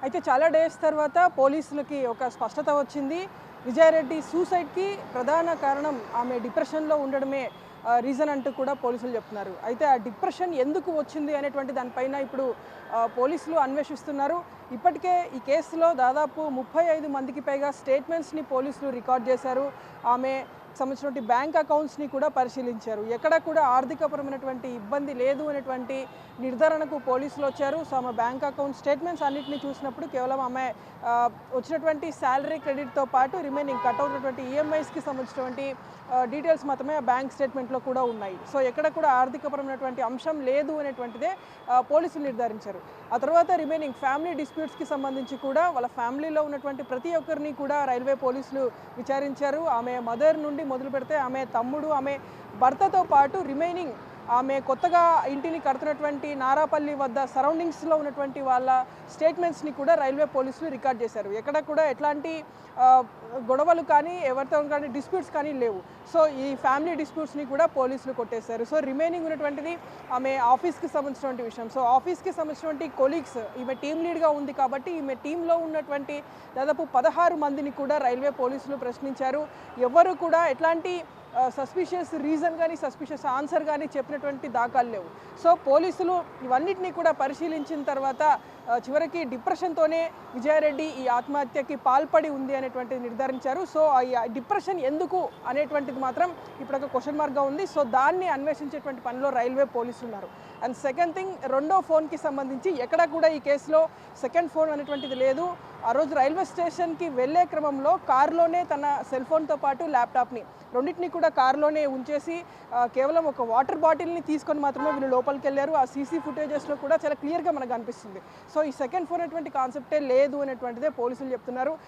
అయితే చాలా డేస్ తర్వాత పోలీసులకి ఒక స్పష్టత వచ్చింది. విజయారెడ్డి సూసైడ్‌కి ప్రధాన కారణం ఆమె డిప్రెషన్‌లో ఉండడమే రీజన్ అంటూ కూడా పోలీసులు చెప్తున్నారు. అయితే ఆ డిప్రెషన్ ఎందుకు వచ్చింది అనేటువంటి దానిపైన ఇప్పుడు పోలీసులు అన్వేషిస్తున్నారు. ఇప్పటికే ఈ కేసులో దాదాపు 35 మందికి పైగా స్టేట్మెంట్స్‌ని పోలీసులు రికార్డ్ చేశారు. ఆమె సంబంధించినటువంటి బ్యాంక్ అకౌంట్స్‌ని కూడా పరిశీలించారు. ఎక్కడ కూడా ఆర్థికపరమైనటువంటి ఇబ్బంది లేదు అనేటువంటి నిర్ధారణకు పోలీసులు వచ్చారు. సో ఆమె బ్యాంక్ అకౌంట్ స్టేట్మెంట్స్ అన్నిటిని చూసినప్పుడు కేవలం ఆమె వచ్చినటువంటి శాలరీ క్రెడిట్‌తో పాటు రిమైనింగ్ కట్ అవుతున్నటువంటి ఈఎంఐస్‌కి సంబంధించినటువంటి డీటెయిల్స్ మాత్రమే ఆ బ్యాంక్ స్టేట్మెంట్‌లో కూడా ఉన్నాయి. సో ఎక్కడ కూడా ఆర్థికపరమైనటువంటి అంశం లేదు అనేటువంటిదే పోలీసులు నిర్ధారించారు. ఆ తర్వాత రిమైనింగ్ ఫ్యామిలీ డిస్ప్యూట్స్‌కి సంబంధించి కూడా వాళ్ళ ఫ్యామిలీలో ఉన్నటువంటి ప్రతి ఒక్కరిని కూడా రైల్వే పోలీసులు విచారించారు. ఆమె మదర్ నుండి మొదలు పెడితే ఆమె తమ్ముడు, ఆమె భర్తతో పాటు రిమైనింగ్ ఆమె కొత్తగా ఇంటిని కడుతున్నటువంటి నారాపల్లి వద్ద సరౌండింగ్స్లో ఉన్నటువంటి వాళ్ళ స్టేట్మెంట్స్ని కూడా రైల్వే పోలీసులు రికార్డ్ చేశారు. ఎక్కడ కూడా ఎట్లాంటి గొడవలు కానీ ఎవరితో కానీ డిస్ప్యూట్స్ కానీ లేవు. సో ఈ ఫ్యామిలీ డిస్ప్యూట్స్ని కూడా పోలీసులు కొట్టేశారు. సో రిమైనింగ్ ఉన్నటువంటిది ఆమె ఆఫీస్కి సంబంధించినటువంటి విషయం. సో ఆఫీస్కి సంబంధించినటువంటి కొలీగ్స్, ఈమె టీమ్ లీడ్గా ఉంది కాబట్టి ఈమె టీంలో ఉన్నటువంటి దాదాపు 16 మందిని కూడా రైల్వే పోలీసులు ప్రశ్నించారు. ఎవరు కూడా ఎట్లాంటి సస్పిషియస్ రీజన్ కానీ సస్పిషియస్ ఆన్సర్ కానీ చెప్పినటువంటి దాఖలు లేవు. సో పోలీసులు ఇవన్నిటినీ కూడా పరిశీలించిన తర్వాత చివరికి డిప్రెషన్తోనే విజయారెడ్డి ఈ ఆత్మహత్యకి పాల్పడి ఉంది అనేటువంటిది నిర్ధారించారు. సో ఈ డిప్రెషన్ ఎందుకు అనేటువంటిది మాత్రం ఇప్పుడు ఒక క్వశ్చన్ మార్క్గా ఉంది. సో దాన్ని అన్వేషించేటువంటి పనిలో రైల్వే పోలీసులు ఉన్నారు. అండ్ సెకండ్ థింగ్, రెండో ఫోన్కి సంబంధించి ఎక్కడ కూడా ఈ కేసులో సెకండ్ ఫోన్ అనేటువంటిది లేదు. ఆ రోజు రైల్వే స్టేషన్కి వెళ్ళే క్రమంలో కారులోనే తన సెల్ ఫోన్తో పాటు ల్యాప్టాప్ని రెండింటినీ కూడా కారులోనే ఉంచేసి కేవలం ఒక వాటర్ బాటిల్ని తీసుకొని మాత్రమే వీళ్ళు లోపలికి వెళ్ళారు. ఆ సీసీ ఫుటేజెస్లో కూడా చాలా క్లియర్గా మనకు అనిపిస్తుంది. సో ఈ సెకండ్ ఫోన్ అనేటువంటి కాన్సెప్టే లేదు అనేటువంటిదే పోలీసులు చెప్తున్నారు.